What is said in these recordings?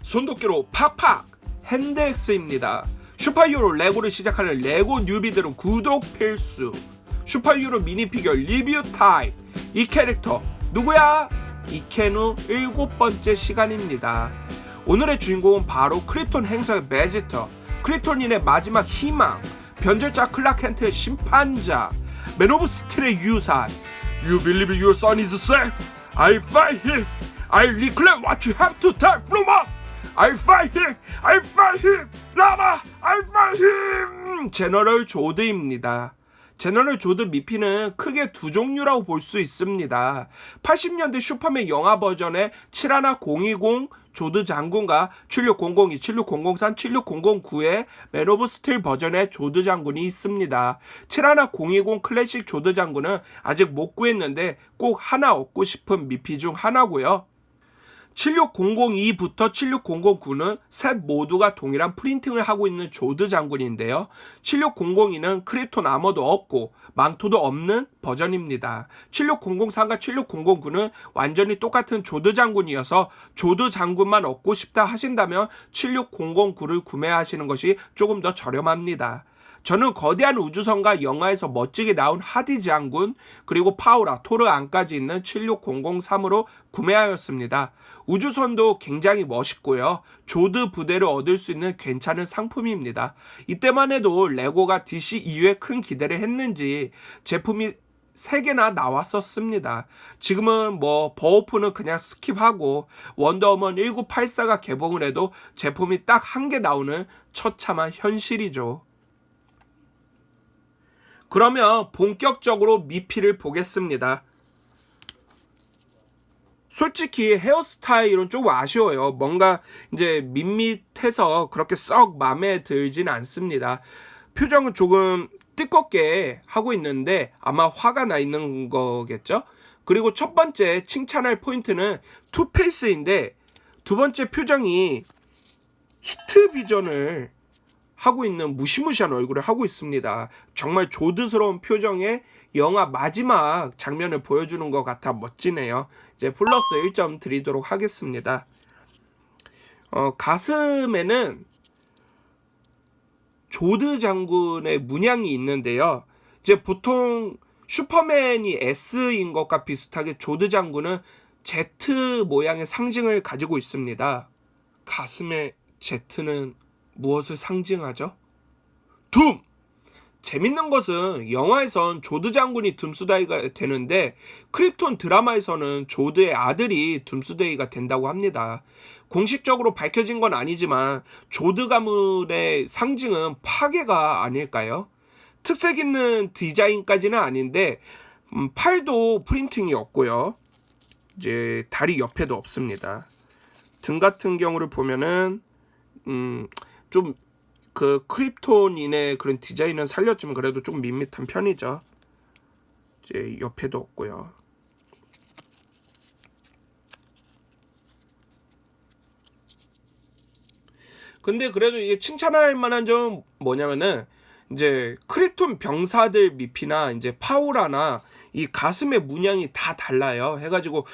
손도끼로 팍팍! 핸드엑스입니다. 슈퍼히어로 레고를 시작하는 레고 뉴비들은 구독 필수. 슈퍼히어로 미니피규어 리뷰 타임. 이 캐릭터 누구야? 이케누 7번째 시간입니다. 오늘의 주인공은 바로 크립톤 행성의 베지터, 크립톤인의 마지막 희망, 변절자 클라크 켄트의 심판자, 맨 오브 스틸의 유산. You believe your son is safe? I fight him. I reclaim what you have to take from us. I fight him. I fight him. 라마, I fight him. 제너럴 조드입니다. 제너럴 조드 미피는 크게 두 종류라고 볼 수 있습니다. 80년대 슈퍼맨 영화 버전의 71020 조드 장군과 76002, 76003, 76009의 맨 오브 스틸 버전의 조드 장군이 있습니다. 71020 클래식 조드 장군은 아직 못 구했는데 꼭 하나 얻고 싶은 미피 중 하나고요. 76002부터 7609는 셋 모두가 동일한 프린팅을 하고 있는 조드 장군인데요. 7602는 크립톤 아머도 없고 망토도 없는 버전입니다. 7603과 7609는 완전히 똑같은 조드 장군이어서 조드 장군만 얻고 싶다 하신다면 7609를 구매하시는 것이 조금 더 저렴합니다. 저는 거대한 우주선과 영화에서 멋지게 나온 하디 장군, 그리고 파우라, 토르 안까지 있는 76003으로 구매하였습니다. 우주선도 굉장히 멋있고요. 조드 부대를 얻을 수 있는 괜찮은 상품입니다. 이때만 해도 레고가 DC 이후에 큰 기대를 했는지 제품이 3개나 나왔었습니다. 지금은 버호프는 그냥 스킵하고 원더우먼 1984가 개봉을 해도 제품이 딱 1개 나오는 처참한 현실이죠. 그러면 본격적으로 미피를 보겠습니다. 솔직히 헤어스타일은 좀 아쉬워요. 뭔가 이제 밋밋해서 그렇게 썩 마음에 들진 않습니다. 표정은 조금 뜨겁게 하고 있는데 아마 화가 나 있는 거겠죠? 그리고 첫 번째 칭찬할 포인트는 투페이스인데 두 번째 표정이 히트 비전을 하고 있는 무시무시한 얼굴을 하고 있습니다. 정말 조드스러운 표정에 영화 마지막 장면을 보여주는 것 같아 멋지네요. 이제 플러스 1점 드리도록 하겠습니다. 가슴에는 조드 장군의 문양이 있는데요. 이제 보통 슈퍼맨이 S인 것과 비슷하게 조드 장군은 Z 모양의 상징을 가지고 있습니다. 가슴에 Z는 무엇을 상징하죠? 둠! 재밌는 것은 영화에선 조드 장군이 둠스데이가 되는데 크립톤 드라마에서는 조드의 아들이 둠스데이가 된다고 합니다. 공식적으로 밝혀진 건 아니지만 조드 가문의 상징은 파괴가 아닐까요? 특색 있는 디자인까지는 아닌데 팔도 프린팅이 없고요. 이제 다리 옆에도 없습니다. 등 같은 경우를 보면은 좀 그 크립톤인의 그런 디자인은 살렸지만 그래도 좀 밋밋한 편이죠. 이제 옆에도 없고요. 근데 그래도 이게 칭찬할 만한 점 뭐냐면은 이제 크립톤 병사들 미피나 이제 파우라나 이 가슴의 문양이 다 달라요. 해가지고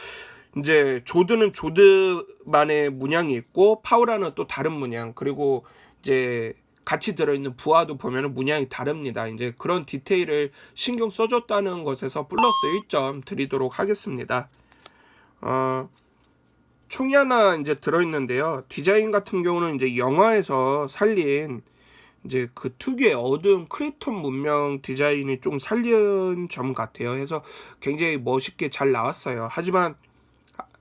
이제 조드는 조드만의 문양이 있고 파우라는 또 다른 문양, 그리고 이제 같이 들어있는 부하도 보면은 문양이 다릅니다. 이제 그런 디테일을 신경 써줬다는 것에서 플러스 1점 드리도록 하겠습니다. 총이 하나 이제 들어있는데요. 디자인 같은 경우는 이제 영화에서 살린 이제 그 특유의 어두운 크립톤 문명 디자인이 좀 살린 점 같아요. 해서 굉장히 멋있게 잘 나왔어요. 하지만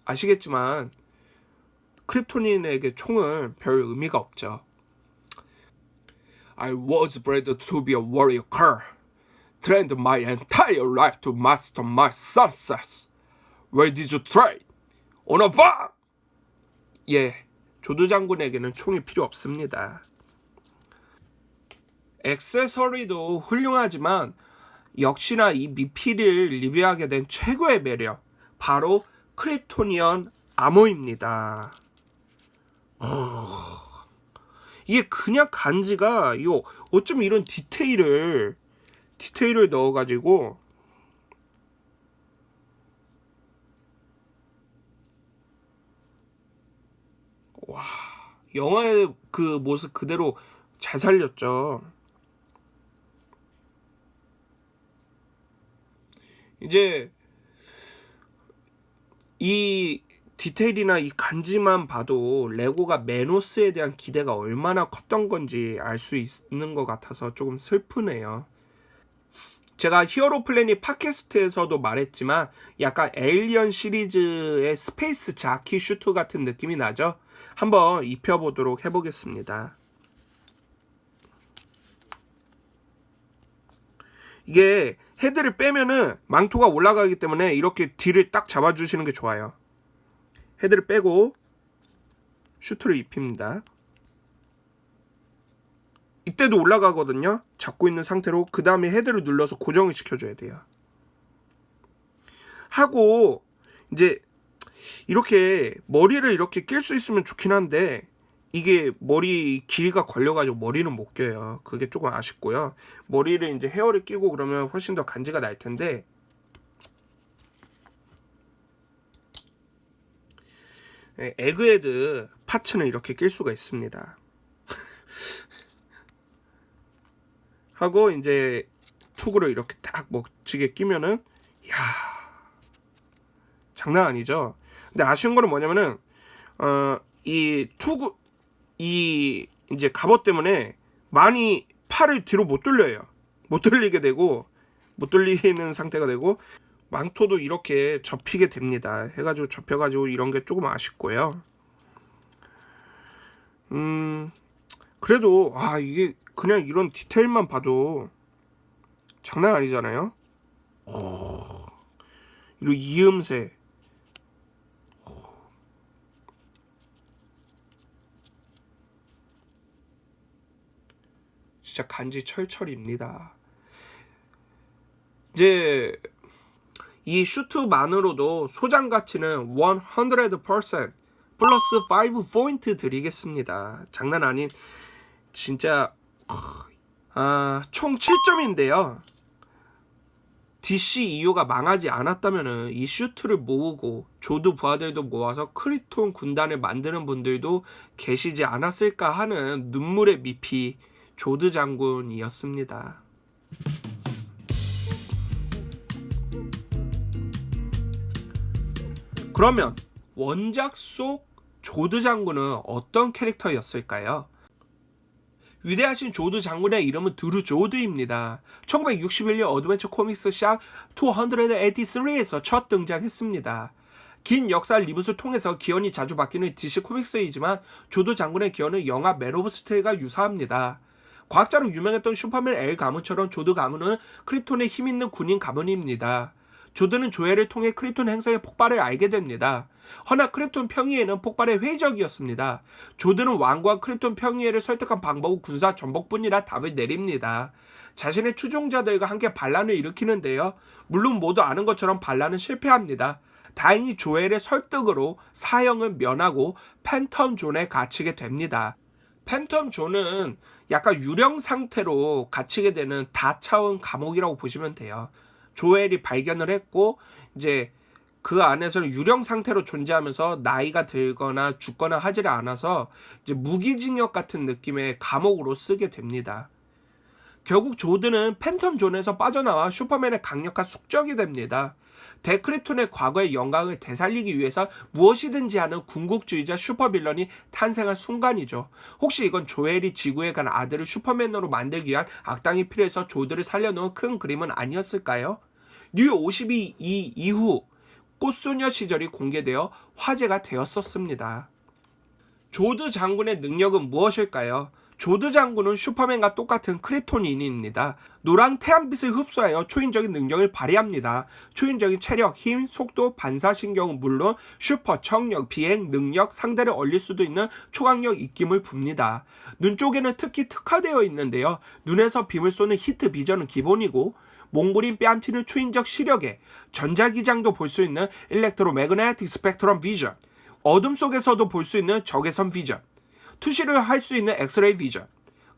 아시겠지만 크립톤인에게 총은 별 의미가 없죠. I was bred to be a warrior car. Trained my entire life to master my success. Where did you train? On a farm! 예, 조드 장군에게는 총이 필요 없습니다. 액세서리도 훌륭하지만 역시나 이 미피를 리뷰하게 된 최고의 매력, 바로 크립토니언 암호입니다. 이게 그냥 간지가 이거 어쩜 이런 디테일을 넣어가지고 와. 영화의 그 모습 그대로 잘 살렸죠. 이제 이 디테일이나 이 간지만 봐도 레고가 매노스에 대한 기대가 얼마나 컸던 건지 알 수 있는 것 같아서 조금 슬프네요. 제가 히어로 플래닛 팟캐스트에서도 말했지만 약간 에일리언 시리즈의 스페이스 자키 슈트 같은 느낌이 나죠? 한번 입혀보도록 해보겠습니다. 이게 헤드를 빼면은 망토가 올라가기 때문에 이렇게 뒤를 딱 잡아주시는 게 좋아요. 헤드를 빼고 슈트를 입힙니다. 이때도 올라가거든요. 잡고 있는 상태로 그 다음에 헤드를 눌러서 고정을 시켜줘야 돼요. 하고 이제 이렇게 머리를 이렇게 낄 수 있으면 좋긴 한데 이게 머리 길이가 걸려가지고 머리는 못 껴요. 그게 조금 아쉽고요. 머리를 이제 헤어를 끼고 그러면 훨씬 더 간지가 날 텐데 에그헤드 파츠는 이렇게 낄 수가 있습니다. 하고 이제 투구를 이렇게 딱 멋지게 끼면은 이야 장난 아니죠. 근데 아쉬운 거는 뭐냐면은 이 투구 이 이제 갑옷 때문에 많이 팔을 뒤로 못 돌려요. 못 돌리게 되고 못 돌리는 상태가 되고 망토도 이렇게 접히게 됩니다. 해가지고 접혀가지고 이런 게 조금 아쉽고요. 그래도 이게 그냥 이런 디테일만 봐도 장난 아니잖아요. 이런 이음새 진짜 간지 철철입니다. 이제 이 슈트만으로도 소장 가치는 100% 플러스 5 포인트 드리겠습니다. 장난 아닌 진짜 총 7점인데요. DCEU가 망하지 않았다면은 이 슈트를 모으고 조드 부하들도 모아서 크리톤 군단을 만드는 분들도 계시지 않았을까 하는 눈물의 미피 조드 장군이었습니다. 그러면 원작 속 조드 장군은 어떤 캐릭터였을까요? 위대하신 조드 장군의 이름은 드루 조드입니다. 1961년 어드벤처 코믹스 샵 283에서 첫 등장했습니다. 긴 역사 리붓을 통해서 기원이 자주 바뀌는 DC 코믹스이지만 조드 장군의 기원은 영화 맨 오브 스틸과 유사합니다. 과학자로 유명했던 슈퍼맨 엘 가문처럼 조드 가문은 크립톤의 힘있는 군인 가문입니다. 조드는 조엘을 통해 크립톤 행성의 폭발을 알게 됩니다. 허나 크립톤 평의회는 폭발에 회의적이었습니다. 조드는 왕과 크립톤 평의회를 설득한 방법은 군사 전복뿐이라 답을 내립니다. 자신의 추종자들과 함께 반란을 일으키는데요. 물론 모두 아는 것처럼 반란은 실패합니다. 다행히 조엘의 설득으로 사형을 면하고 팬텀 존에 갇히게 됩니다. 팬텀 존은 약간 유령 상태로 갇히게 되는 다차원 감옥이라고 보시면 돼요. 조엘이 발견을 했고 이제 그 안에서는 유령 상태로 존재하면서 나이가 들거나 죽거나 하지를 않아서 이제 무기징역 같은 느낌의 감옥으로 쓰게 됩니다. 결국 조드는 팬텀 존에서 빠져나와 슈퍼맨의 강력한 숙적이 됩니다. 데크립톤의 과거의 영광을 되살리기 위해서 무엇이든지 하는 궁극주의자 슈퍼빌런이 탄생한 순간이죠. 혹시 이건 조엘이 지구에 간 아들을 슈퍼맨으로 만들기 위한 악당이 필요해서 조드를 살려놓은 큰 그림은 아니었을까요? 뉴 52 이후 꽃소녀 시절이 공개되어 화제가 되었었습니다. 조드 장군의 능력은 무엇일까요? 조드 장군은 슈퍼맨과 똑같은 크립토닌입니다. 노란 태양빛을 흡수하여 초인적인 능력을 발휘합니다. 초인적인 체력, 힘, 속도, 반사신경은 물론 슈퍼, 청력, 비행, 능력, 상대를 얼릴 수도 있는 초강력 입김을 붑니다. 눈 쪽에는 특히 특화되어 있는데요. 눈에서 빔을 쏘는 히트 비전은 기본이고 몽골인 뺨치는 초인적 시력에 전자기장도 볼 수 있는 일렉트로매그네틱 스펙트럼 비전, 어둠 속에서도 볼 수 있는 적외선 비전, 투시를 할 수 있는 엑스레이 비전,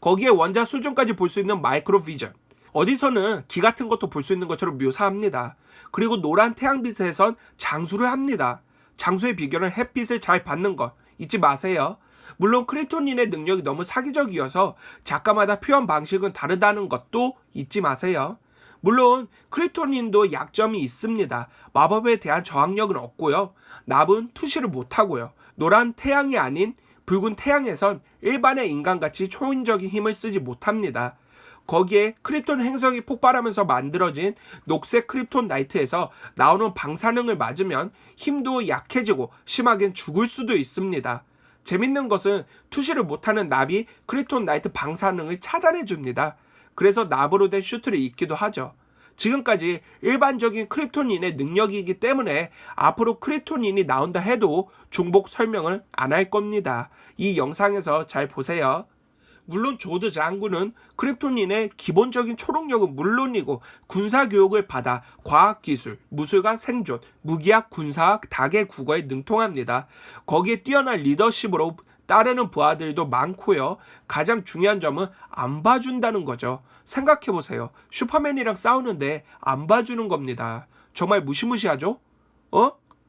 거기에 원자 수준까지 볼 수 있는 마이크로 비전, 어디서는 기 같은 것도 볼 수 있는 것처럼 묘사합니다. 그리고 노란 태양빛에선 장수를 합니다. 장수의 비결은 햇빛을 잘 받는 것 잊지 마세요. 물론 크립토닌의 능력이 너무 사기적이어서 작가마다 표현 방식은 다르다는 것도 잊지 마세요. 물론 크립토닌도 약점이 있습니다. 마법에 대한 저항력은 없고요. 납은 투시를 못하고요. 노란 태양이 아닌 붉은 태양에선 일반의 인간같이 초인적인 힘을 쓰지 못합니다. 거기에 크립톤 행성이 폭발하면서 만들어진 녹색 크립톤 나이트에서 나오는 방사능을 맞으면 힘도 약해지고 심하게는 죽을 수도 있습니다. 재밌는 것은 투시를 못하는 납이 크립톤 나이트 방사능을 차단해줍니다. 그래서 납으로 된 슈트를 입기도 하죠. 지금까지 일반적인 크립토닌의 능력이기 때문에 앞으로 크립토닌이 나온다 해도 중복 설명을 안 할 겁니다. 이 영상에서 잘 보세요. 물론 조드 장군은 크립토닌의 기본적인 초능력은 물론이고 군사교육을 받아 과학기술, 무술과 생존, 무기학, 군사학, 다계 국어에 능통합니다. 거기에 뛰어난 리더십으로 따르는 부하들도 많고요. 가장 중요한 점은 안 봐준다는 거죠. 생각해보세요. 슈퍼맨이랑 싸우는데 안 봐주는 겁니다. 정말 무시무시하죠?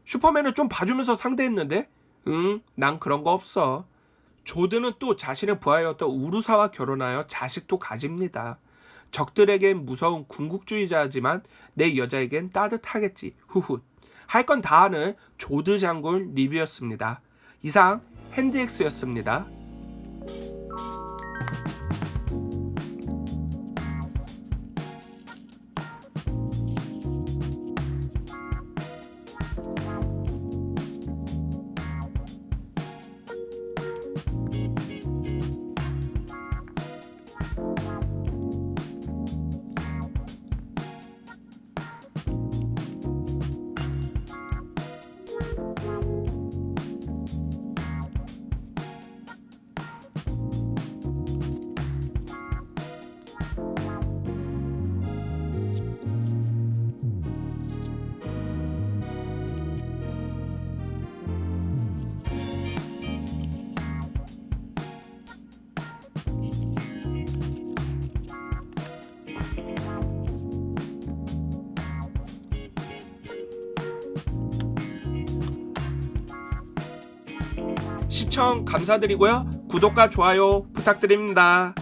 슈퍼맨을 좀 봐주면서 상대했는데? 난 그런 거 없어. 조드는 또 자신의 부하였던 우루사와 결혼하여 자식도 가집니다. 적들에겐 무서운 궁극주의자지만 내 여자에겐 따뜻하겠지. 후훗. 할 건 다 하는 조드 장군 리뷰였습니다. 이상 핸드엑스였습니다. 시청 감사드리고요. 구독과 좋아요 부탁드립니다.